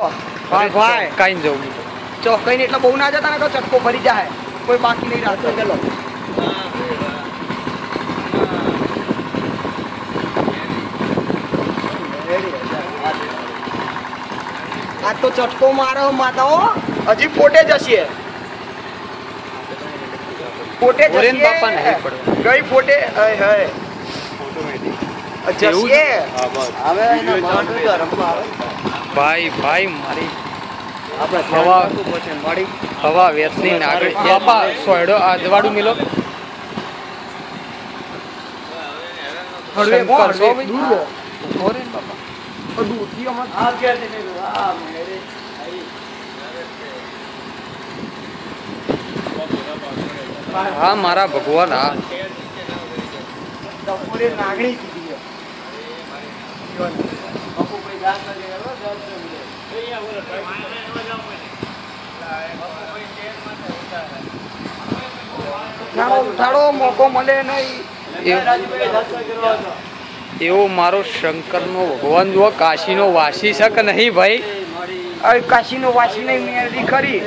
ભાઈ કઈ જવું ચોકઈ ને એટલે બહુ ના જતા ને તો ચટકો ભરી જાય કોઈ બાકી નહીં રાખતો ચલો આ તો ચટકો મારો માતાઓ હજી પોટે જશે પોટે જશે બાપા નહીં પડવા ગઈ પોટે હે જશે હવે એના માનું તો રમવા આવે ભાઈ ભાઈ મારી આપણે હવા પછી મળી હવા વેસની નાગરી બાપા સોયડો આ દવાડું મિલો હળવે શંકર સો ભાઈ દૂર ઓરે બાપા દૂર થી અમાર આ કે છે આ મેરે હા મારા ભગવાન હા દપોરે નાગણી કીધી બાપુ કોઈ જાન ન દેવા ઉઠાડો મોકો મળે નહીં એવો મારો શંકરનો ભગવાન જો કાશીનો વાસી છે કે નહીં ભાઈ કાશીનો વાસી નહીં મેળવી ખરી